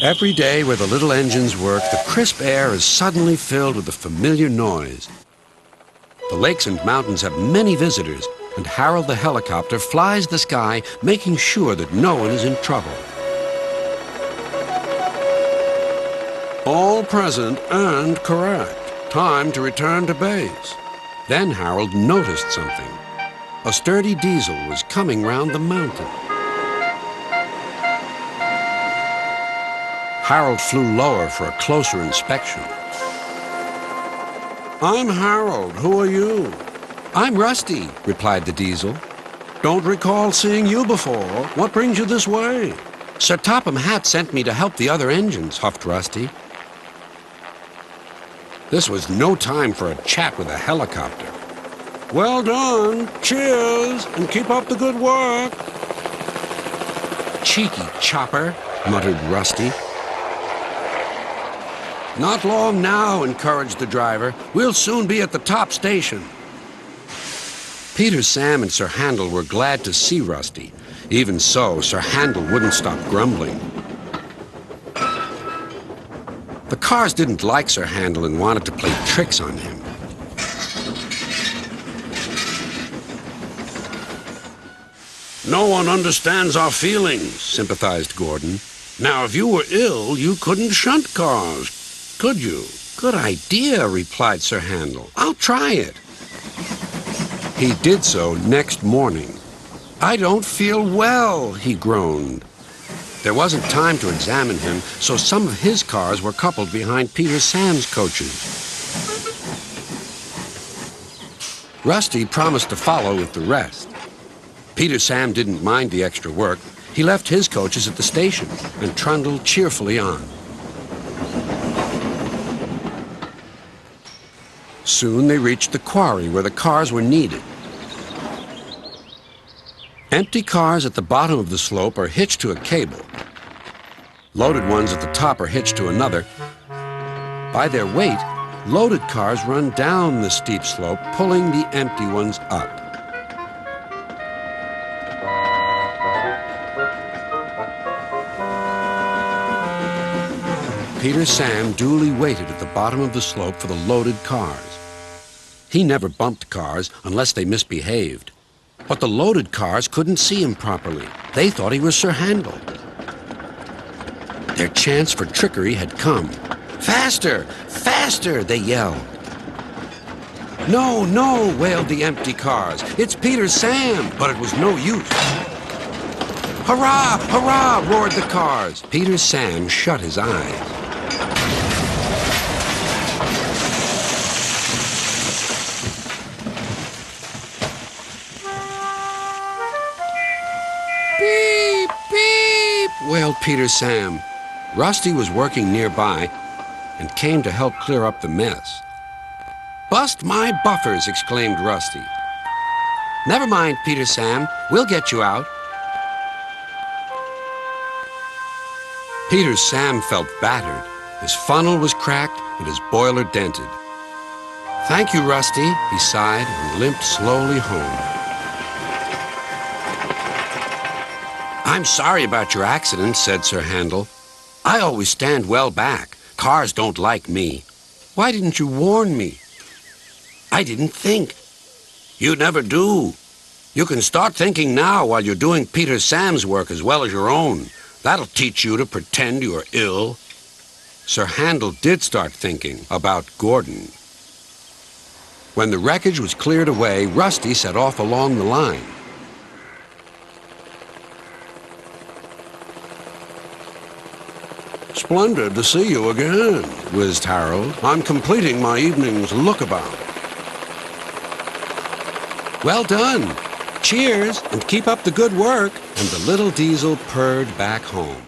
Every day where the little engines work, the crisp air is suddenly filled with a familiar noise. The lakes and mountains have many visitors, and Harold the helicopter flies the sky, making sure that no one is in trouble. All present and correct. Time to return to base. Then Harold noticed something. A sturdy diesel was coming round the mountain. Harold flew lower for a closer inspection. I'm Harold. Who are you? I'm Rusty, replied the diesel. Don't recall seeing you before. What brings you this way? Sir Topham Hatt sent me to help the other engines, huffed Rusty. This was no time for a chat with a helicopter. Well done. Cheers, and keep up the good work. Cheeky chopper, muttered Rusty. Not long now, encouraged the driver. We'll soon be at the top station. Peter, Sam, and Sir Handel were glad to see Rusty. Even so, Sir Handel wouldn't stop grumbling. The cars didn't like Sir Handel and wanted to play tricks on him. No one understands our feelings, sympathized Gordon. Now, if you were ill, you couldn't shunt cars, could you? Good idea, replied Sir Handel. I'll try it. He did so next morning. I don't feel well, he groaned. There wasn't time to examine him, so some of his cars were coupled behind Peter Sam's coaches. Rusty promised to follow with the rest. Peter Sam didn't mind the extra work. He left his coaches at the station and trundled cheerfully on. Soon they reached the quarry where the cars were needed. Empty cars at the bottom of the slope are hitched to a cable. Loaded ones at the top are hitched to another. By their weight, loaded cars run down the steep slope, pulling the empty ones up. Peter Sam duly waited at the bottom of the slope for the loaded cars. He never bumped cars unless they misbehaved. But the loaded cars couldn't see him properly. They thought he was Sir Handel. Their chance for trickery had come. Faster! Faster! They yelled. No, no, wailed the empty cars. It's Peter Sam! But it was no use. Hurrah! Hurrah! Roared the cars. Peter Sam shut his eyes. Beep! Beep! Wailed Peter Sam. Rusty was working nearby and came to help clear up the mess. Bust my buffers, exclaimed Rusty. Never mind, Peter Sam. We'll get you out. Peter Sam felt battered. His funnel was cracked and his boiler dented. Thank you, Rusty, he sighed and limped slowly home. I'm sorry about your accident, said Sir Handel. I always stand well back. Cars don't like me. Why didn't you warn me? I didn't think. You never do. You can start thinking now while you're doing Peter Sam's work as well as your own. That'll teach you to pretend you're ill. Sir Handel did start thinking about Gordon. When the wreckage was cleared away, Rusty set off along the line. Splendid to see you again, whizzed Harold. I'm completing my evening's lookabout. Well done. Cheers, and keep up the good work. And the little diesel purred back home.